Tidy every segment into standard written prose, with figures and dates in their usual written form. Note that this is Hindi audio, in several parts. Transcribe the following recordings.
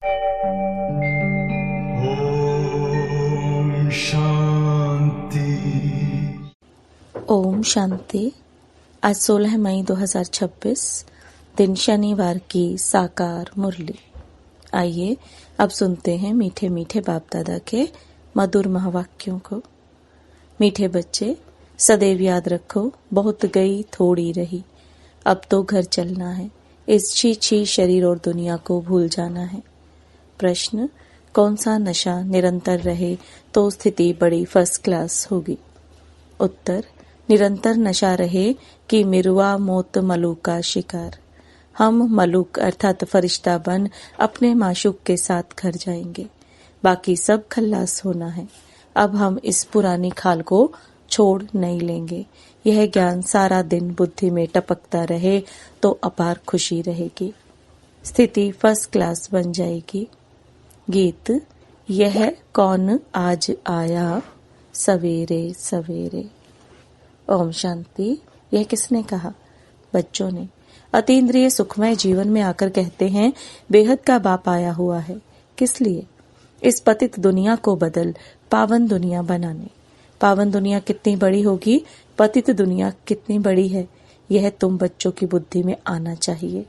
ओम शांति। ओम शांति। आज 16 मई 2026 दिन शनिवार की साकार मुरली। आइए अब सुनते हैं मीठे मीठे बाप दादा के मधुर महावाक्यों को। मीठे बच्चे, सदैव याद रखो, बहुत गई थोड़ी रही, अब तो घर चलना है, इस छी शरीर और दुनिया को भूल जाना है। प्रश्न, कौन सा नशा निरंतर रहे तो स्थिति बड़ी फर्स्ट क्लास होगी? उत्तर, निरंतर नशा रहे कि मिरुआ मौत मलूक का शिकार। हम मलूक अर्थात फरिश्ता बन अपने माशूक के साथ घर जाएंगे, बाकी सब खल्लास होना है। अब हम इस पुरानी खाल को छोड़ नहीं लेंगे। यह ज्ञान सारा दिन बुद्धि में टपकता रहे तो अपार खुशी रहेगी, स्थिति फर्स्ट क्लास बन जाएगी। गीत, यह कौन आज आया सवेरे सवेरे। ओम शांति। यह किसने कहा? बच्चों ने। अतीन्द्रिय सुखमय जीवन में आकर कहते हैं, बेहद का बाप आया हुआ है। किस लिए? इस पतित दुनिया को बदल पावन दुनिया बनाने। पावन दुनिया कितनी बड़ी होगी, पतित दुनिया कितनी बड़ी है, यह तुम बच्चों की बुद्धि में आना चाहिए।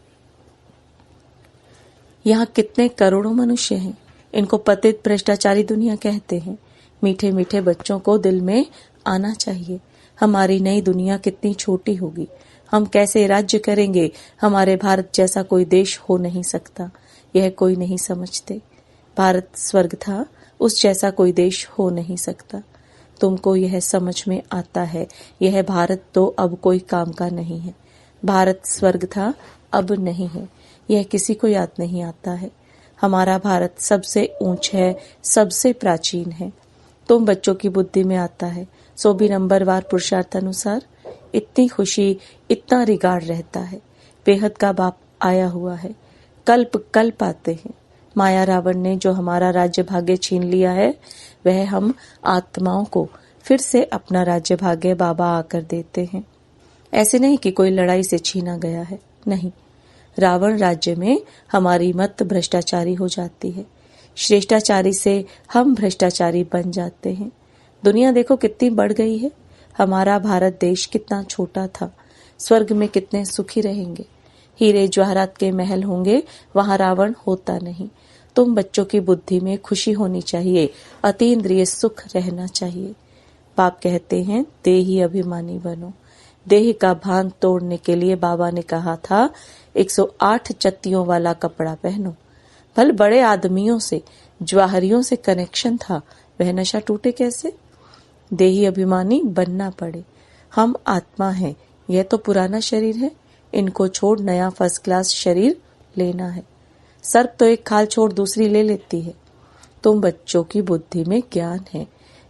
यहाँ कितने करोड़ों मनुष्य हैं, इनको पतित भ्रष्टाचारी दुनिया कहते हैं। मीठे मीठे बच्चों को दिल में आना चाहिए, हमारी नई दुनिया कितनी छोटी होगी, हम कैसे राज्य करेंगे, हमारे भारत जैसा कोई देश हो नहीं सकता, यह कोई नहीं समझते। भारत स्वर्ग था, उस जैसा कोई देश हो नहीं सकता। तुमको यह समझ में आता है, यह भारत तो अब कोई काम का नहीं है। भारत स्वर्ग था, अब नहीं है, यह किसी को याद नहीं आता है। हमारा भारत सबसे ऊंच है, सबसे प्राचीन है। तुम बच्चों की बुद्धि में आता है, सो भी नंबरवार पुरुषार्थ अनुसार इतनी खुशी, इतना रिगार्ड रहता है। बेहद का बाप आया हुआ है, कल्प कल्प आते हैं। माया रावण ने जो हमारा राज्य भाग्य छीन लिया है, वह हम आत्माओं को फिर से अपना राज्य भाग्य बाबा आकर देते हैं। ऐसे नहीं कि कोई लड़ाई से छीना गया है, नहीं। रावण राज्य में हमारी मत भ्रष्टाचारी हो जाती है, श्रेष्ठाचारी से हम भ्रष्टाचारी बन जाते हैं। दुनिया देखो कितनी बढ़ गई है, हमारा भारत देश कितना छोटा था। स्वर्ग में कितने सुखी रहेंगे, हीरे जवाहरात के महल होंगे, वहां रावण होता नहीं। तुम बच्चों की बुद्धि में खुशी होनी चाहिए, अतीन्द्रिय सुख रहना चाहिए। बाप कहते हैं, देही अभिमानी बनो। देह का भान तोड़ने के लिए बाबा ने कहा था, 108 चत्तियों वाला कपड़ा पहनो। भले बड़े आदमियों से, जवाहरियों से कनेक्शन था, वह नशा टूटे कैसे? देही अभिमानी बनना पड़े। हम आत्मा हैं, यह तो पुराना शरीर है, इनको छोड़ नया फर्स्ट क्लास शरीर लेना है। सर्प तो एक खाल छोड़ दूसरी ले लेती है। तुम बच्चों की बुद्धि में ज्ञान है,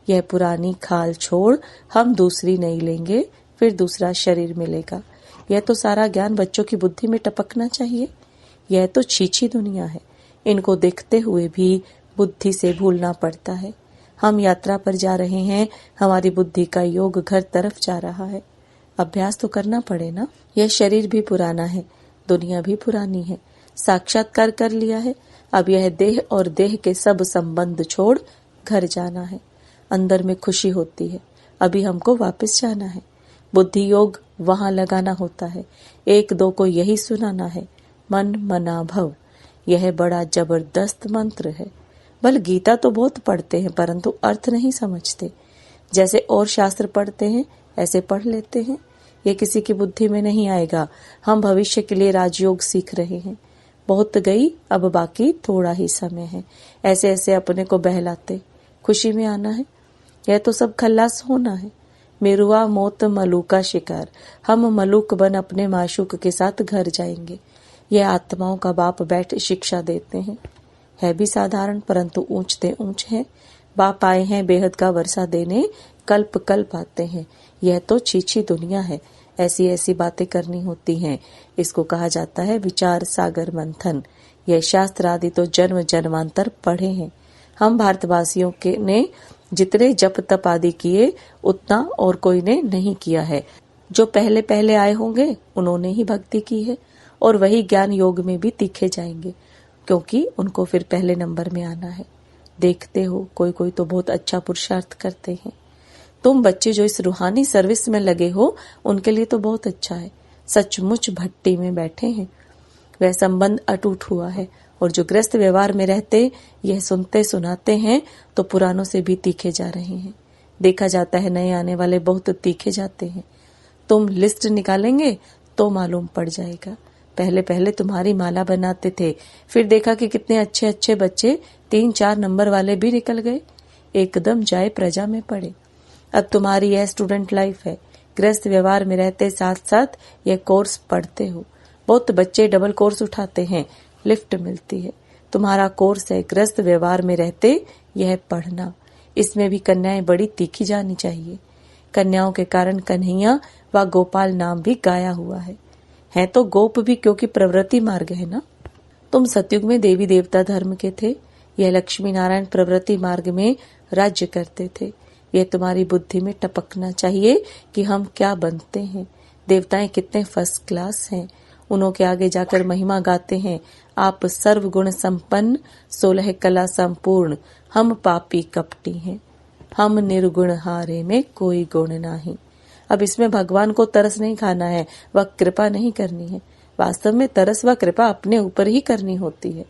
यह पुरानी खाल छोड़ हम दूसरी नहीं लेंगे, फिर दूसरा शरीर मिलेगा। यह तो सारा ज्ञान बच्चों की बुद्धि में टपकना चाहिए। यह तो छीछी दुनिया है, इनको देखते हुए भी बुद्धि से भूलना पड़ता है। हम यात्रा पर जा रहे हैं, हमारी बुद्धि का योग घर तरफ जा रहा है। अभ्यास तो करना पड़े ना। यह शरीर भी पुराना है, दुनिया भी पुरानी है, साक्षात्कार कर लिया है। अब यह देह और देह के सब संबंध छोड़ घर जाना है। अंदर में खुशी होती है, अभी हमको वापस जाना है। बुद्धि योग वहां लगाना होता है। एक दो को यही सुनाना है, मन मना भव। यह बड़ा जबरदस्त मंत्र है। बल गीता तो बहुत पढ़ते हैं, परंतु अर्थ नहीं समझते। जैसे और शास्त्र पढ़ते हैं, ऐसे पढ़ लेते हैं। यह किसी की बुद्धि में नहीं आएगा। हम भविष्य के लिए राजयोग सीख रहे हैं। बहुत गई, अब बाकी थोड़ा ही समय है। ऐसे ऐसे अपने को बहलाते खुशी में आना है। यह तो सब खल्लास होना है। मेरुआ मौत मलूक का शिकार। हम मलूक बन अपने माशूक के साथ घर जाएंगे। यह आत्माओं का बाप बैठ शिक्षा देते हैं। है भी साधारण, परंतु ऊंचते ऊंच है। बाप आए हैं बेहद का वर्षा देने, कल्प कल्प आते हैं। यह तो छीछी दुनिया है, ऐसी ऐसी बातें करनी होती हैं। इसको कहा जाता है विचार सागर मंथन। यह शास्त्र आदि तो जन्म जन्मांतर पढ़े हैं। हम भारतवासियों के ने जितने जप तप आदि किए, उतना और कोई ने नहीं किया है। जो पहले पहले आए होंगे, उन्होंने ही भक्ति की है, और वही ज्ञान योग में भी तीखे जाएंगे। क्योंकि उनको फिर पहले नंबर में आना है। देखते हो कोई कोई तो बहुत अच्छा पुरुषार्थ करते हैं। तुम बच्चे जो इस रूहानी सर्विस में लगे हो उनके लिए तो बहुत अच्छा है, सचमुच भट्टी में बैठे हैं। वह संबंध अटूट हुआ है और जो ग्रस्त व्यवहार में रहते यह सुनते सुनाते हैं तो पुरानों से भी तीखे जा रहे हैं। देखा जाता है नए आने वाले बहुत तीखे जाते हैं। तुम लिस्ट निकालेंगे तो मालूम पड़ जाएगा। पहले पहले तुम्हारी माला बनाते थे, फिर देखा कि कितने अच्छे अच्छे बच्चे 3-4 नंबर वाले भी निकल गए, एकदम जाए प्रजा में पड़े। अब तुम्हारी यह स्टूडेंट लाइफ है, गृहस्थ व्यवहार में रहते साथ साथ यह कोर्स पढ़ते हो। बहुत बच्चे डबल कोर्स उठाते हैं, लिफ्ट मिलती है। तुम्हारा कोर्स है गृहस्थ व्यवहार में रहते यह पढ़ना। इसमें भी कन्याएं बड़ी तीखी जानी चाहिए। कन्याओं के कारण कन्हैया व गोपाल नाम भी गाया हुआ है तो गोप भी, क्योंकि प्रवृत्ति मार्ग है ना। तुम सतयुग में देवी देवता धर्म के थे, यह लक्ष्मी नारायण प्रवृत्ति मार्ग में राज्य करते थे। यह तुम्हारी बुद्धि में टपकना चाहिए कि हम क्या बनते हैं। देवताएं कितने फर्स्ट क्लास हैं, उन्हों के आगे जाकर महिमा गाते हैं। आप सर्वगुण संपन्न, 16 कला संपूर्ण, हम पापी कपटी हैं, हम निर्गुण हारे में कोई गुण नहीं। अब इसमें भगवान को तरस नहीं खाना है, वह कृपा नहीं करनी है। वास्तव में तरस व कृपा अपने ऊपर ही करनी होती है।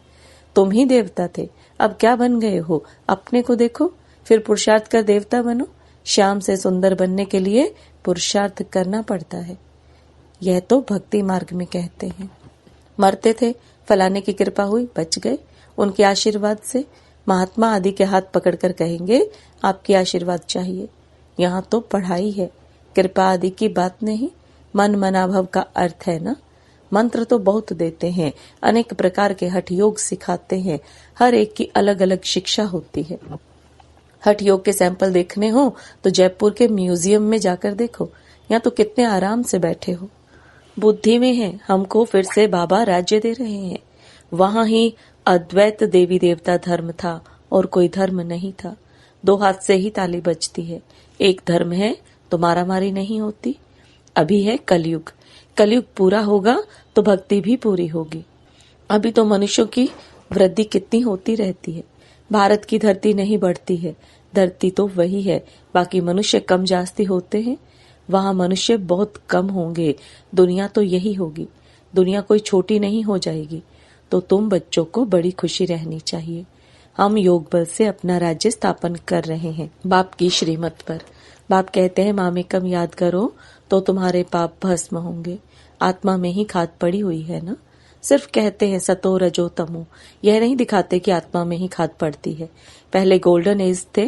तुम ही देवता थे, अब क्या बन गए हो, अपने को देखो, फिर पुरुषार्थ कर देवता बनो। श्याम से सुंदर बनने के लिए पुरुषार्थ करना पड़ता है। यह तो भक्ति मार्ग में कहते हैं। मरते थे, फलाने की कृपा हुई, बच गए, उनके आशीर्वाद से। महात्मा आदि के हाथ पकड़कर कहेंगे आपकी आशीर्वाद चाहिए। यहाँ तो पढ़ाई है, कृपा आदि की बात नहीं। मन मनाभव का अर्थ है ना। मंत्र तो बहुत देते हैं, अनेक प्रकार के हठ योग सिखाते हैं, हर एक की अलग अलग शिक्षा होती है। हठ योग के सैंपल देखने हो तो जयपुर के म्यूजियम में जाकर देखो, यहाँ तो कितने आराम से बैठे हो। बुद्धि में है, हमको फिर से बाबा राज्य दे रहे हैं। वहां ही अद्वैत देवी देवता धर्म था और कोई धर्म नहीं था। 2 हाथ से ही ताली बजती है। एक धर्म है तो मारामारी नहीं होती। अभी है कलयुग, कलयुग पूरा होगा तो भक्ति भी पूरी होगी। अभी तो मनुष्यों की वृद्धि कितनी होती रहती है। भारत की धरती नहीं बढ़ती है, धरती तो वही है, बाकी मनुष्य कम जास्ती होते हैं। वहां मनुष्य बहुत कम होंगे, दुनिया तो यही होगी। दुनिया कोई छोटी नहीं हो जाएगी। तो तुम बच्चों को बड़ी खुशी रहनी चाहिए। हम योग बल से अपना राज्य स्थापन कर रहे हैं बाप की श्रीमत पर। बाप कहते हैं मामेकम याद करो तो तुम्हारे पाप भस्म होंगे। आत्मा में ही खाद पड़ी हुई है ना। सिर्फ कहते हैं सतो रजो तमो, यह नहीं दिखाते कि आत्मा में ही खाद पड़ती है। पहले गोल्डन एज थे,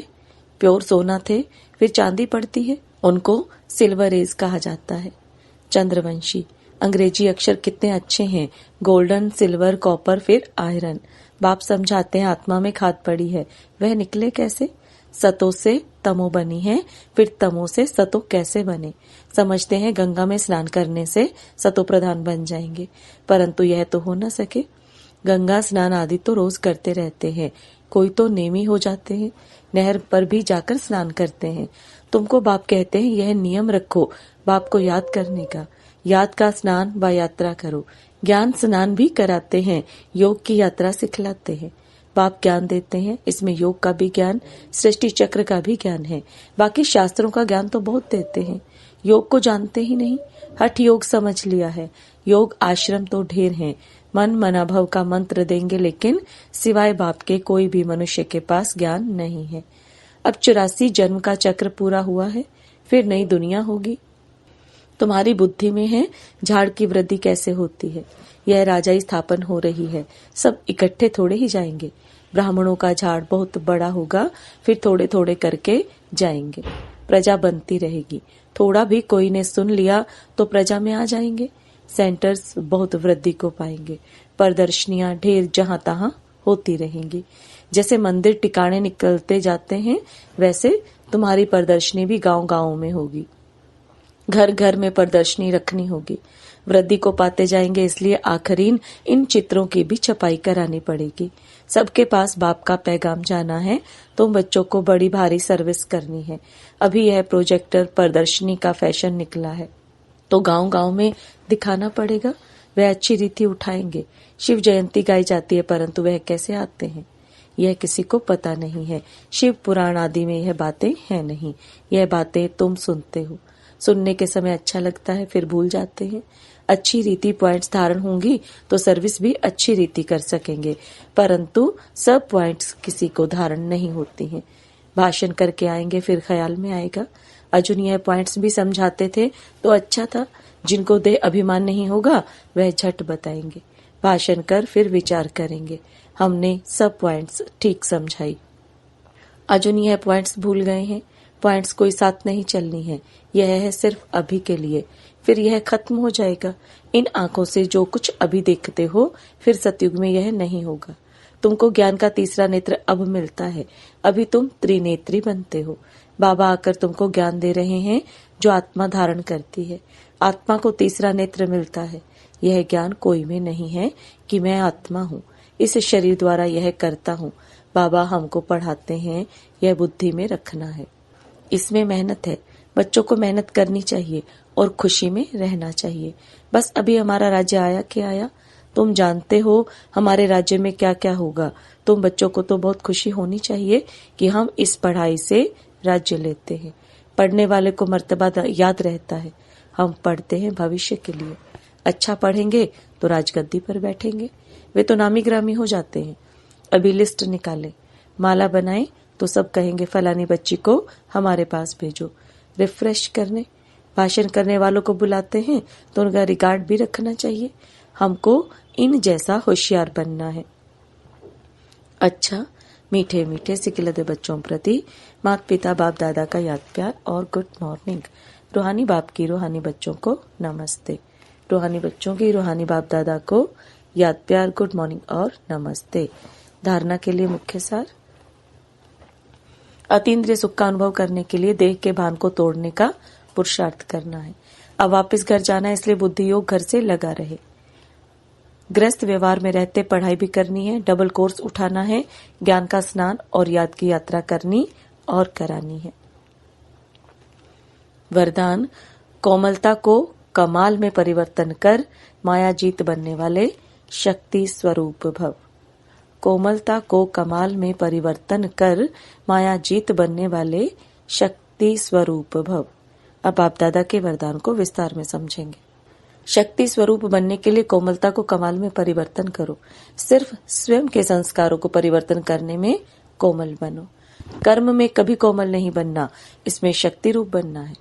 प्योर सोना थे, फिर चांदी पड़ती है, उनको सिल्वर एज कहा जाता है। चंद्रवंशी, अंग्रेजी अक्षर कितने अच्छे हैं, गोल्डन, सिल्वर, कॉपर, फिर आयरन। बाप समझाते हैं आत्मा में खाद पड़ी है, वह निकले कैसे। सतो से तमो बनी है, फिर तमो से सतो कैसे बने। समझते हैं गंगा में स्नान करने से सतो प्रधान बन जाएंगे, परंतु यह तो हो न सके। गंगा स्नान आदि तो रोज करते रहते हैं, कोई तो नेमी हो जाते हैं, नहर पर भी जाकर स्नान करते हैं। तुमको बाप कहते हैं यह नियम रखो बाप को याद करने का। याद का स्नान व यात्रा करो। ज्ञान स्नान भी कराते हैं, योग की यात्रा सिखलाते हैं। बाप ज्ञान देते हैं, इसमें योग का भी ज्ञान, सृष्टि चक्र का भी ज्ञान है। बाकी शास्त्रों का ज्ञान तो बहुत देते हैं, योग को जानते ही नहीं। हठ योग समझ लिया है, योग आश्रम तो ढेर हैं। मन मनाभव का मंत्र देंगे, लेकिन सिवाय बाप के कोई भी मनुष्य के पास ज्ञान नहीं है। अब 84 जन्म का चक्र पूरा हुआ है, फिर नई दुनिया होगी। तुम्हारी बुद्धि में है झाड़ की वृद्धि कैसे होती है। यह राजाई स्थापन हो रही है, सब इकट्ठे थोड़े ही जाएंगे। ब्राह्मणों का झाड़ बहुत बड़ा होगा, फिर थोड़े थोड़े करके जाएंगे, प्रजा बनती रहेगी। थोड़ा भी कोई ने सुन लिया तो प्रजा में आ जाएंगे। सेंटर्स बहुत वृद्धि को पाएंगे, प्रदर्शनियां ढेर जहां तहां होती रहेंगी। जैसे मंदिर टिकाणे निकलते जाते हैं, वैसे तुम्हारी प्रदर्शनी भी गांव गांव में होगी। घर घर में प्रदर्शनी रखनी होगी। वृद्धि को पाते जाएंगे, इसलिए आखिरीन इन चित्रों की भी छपाई करानी पड़ेगी। सबके पास बाप का पैगाम जाना है, तो बच्चों को बड़ी भारी सर्विस करनी है। अभी यह प्रोजेक्टर प्रदर्शनी का फैशन निकला है, तो गांव गांव में दिखाना पड़ेगा। वह अच्छी रीति उठाएंगे। शिव जयंती गाई जाती है, परंतु वह कैसे आते हैं यह किसी को पता नहीं है। शिव पुराण आदि में यह बातें हैं नहीं। यह बातें तुम सुनते हो, सुनने के समय अच्छा लगता है, फिर भूल जाते हैं। अच्छी रीति पॉइंट्स धारण होंगी तो सर्विस भी अच्छी रीति कर सकेंगे, परंतु सब पॉइंट्स किसी को धारण नहीं होती हैं। भाषण करके आएंगे, फिर ख्याल में आएगा अर्जुन यह पॉइंट्स भी समझाते थे तो अच्छा था। जिनको दे अभिमान नहीं होगा वह झट बताएंगे। भाषण कर फिर विचार करेंगे। हमने सब पॉइंट्स ठीक समझाई। अर्जुन यह पॉइंट्स भूल गए हैं। पॉइंट्स कोई साथ नहीं चलनी है, यह है सिर्फ अभी के लिए, फिर यह खत्म हो जाएगा। इन आंखों से जो कुछ अभी देखते हो फिर सतयुग में यह नहीं होगा। तुमको ज्ञान का तीसरा नेत्र अब मिलता है, अभी तुम त्रिनेत्री बनते हो। बाबा आकर तुमको ज्ञान दे रहे हैं जो आत्मा धारण करती है। आत्मा को तीसरा नेत्र मिलता है। यह ज्ञान कोई में नहीं है कि मैं आत्मा हूँ, इस शरीर द्वारा यह करता हूँ। बाबा हमको पढ़ाते हैं, यह बुद्धि में रखना है। इसमें मेहनत है। बच्चों को मेहनत करनी चाहिए और खुशी में रहना चाहिए। बस अभी हमारा राज्य आया कि आया, तुम जानते हो हमारे राज्य में क्या क्या होगा। तुम बच्चों को तो बहुत खुशी होनी चाहिए कि हम इस पढ़ाई से राज्य लेते हैं। पढ़ने वाले को मर्तबा याद रहता है। हम पढ़ते हैं भविष्य के लिए। अच्छा पढ़ेंगे तो राजगद्दी पर बैठेंगे। वे तो नामी ग्रामी हो जाते हैं। अभी लिस्ट निकालें, माला बनाएं तो सब कहेंगे फलानी बच्ची को हमारे पास भेजो। रिफ्रेश करने, भाषण करने वालों को बुलाते हैं तो उनका रिगार्ड भी रखना चाहिए। हमको इन जैसा होशियार बनना है। अच्छा, मीठे मीठे सिकिलते बच्चों प्रति माता पिता बाप दादा का याद प्यार और गुड मॉर्निंग। रूहानी बाप की रूहानी बच्चों को नमस्ते। रूहानी बच्चों की रूहानी बाप दादा को याद प्यार, गुड मॉर्निंग और नमस्ते। धारणा के लिए मुख्य सार। अतीन्द्रिय सुख का अनुभव करने के लिए देह के भान को तोड़ने का पुरुषार्थ करना है। अब वापस घर जाना है, इसलिए बुद्धि योग घर से लगा रहे। गृहस्थ व्यवहार में रहते पढ़ाई भी करनी है, डबल कोर्स उठाना है, ज्ञान का स्नान और याद की यात्रा करनी और करानी है। वरदान, कोमलता को कमाल में परिवर्तन कर मायाजीत बनने वाले शक्ति स्वरूप भव। कोमलता को कमाल में परिवर्तन कर मायाजीत बनने वाले शक्ति स्वरूप भव। अब आप दादा के वरदान को विस्तार में समझेंगे। शक्ति स्वरूप बनने के लिए कोमलता को कमाल में परिवर्तन करो। सिर्फ स्वयं के संस्कारों को परिवर्तन करने में कोमल बनो। कर्म में कभी कोमल नहीं बनना, इसमें शक्ति रूप बनना है।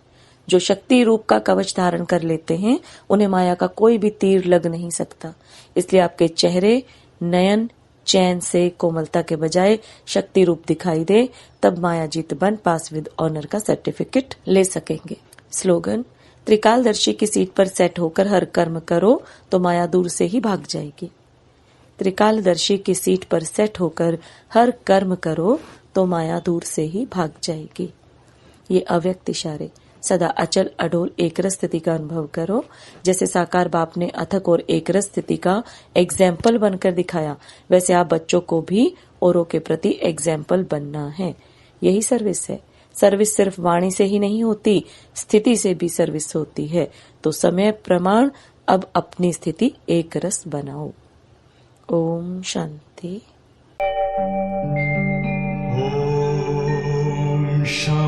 जो शक्ति रूप का कवच धारण कर लेते हैं उन्हें माया का कोई भी तीर लग नहीं सकता। इसलिए आपके चेहरे, नयन चैन से कोमलता के बजाय शक्ति रूप दिखाई दे, तब मायाजीत बन पास विद ऑनर का सर्टिफिकेट ले सकेंगे। स्लोगन, त्रिकालदर्शी की सीट पर सेट होकर हर कर्म करो तो माया दूर से ही भाग जाएगी। त्रिकालदर्शी की सीट पर सेट होकर हर कर्म करो तो माया दूर से ही भाग जाएगी। ये अव्यक्त इशारे। सदा अचल अडोल एकरस स्थिति का अनुभव करो। जैसे साकार बाप ने अथक और एकरस स्थिति का एग्जाम्पल बनकर दिखाया, वैसे आप बच्चों को भी औरों के प्रति एग्जाम्पल बनना है। यही सर्विस है। सर्विस सिर्फ वाणी से ही नहीं होती, स्थिति से भी सर्विस होती है। तो समय प्रमाण अब अपनी स्थिति एक रस बनाओ। ओम शांति। ओम शांति।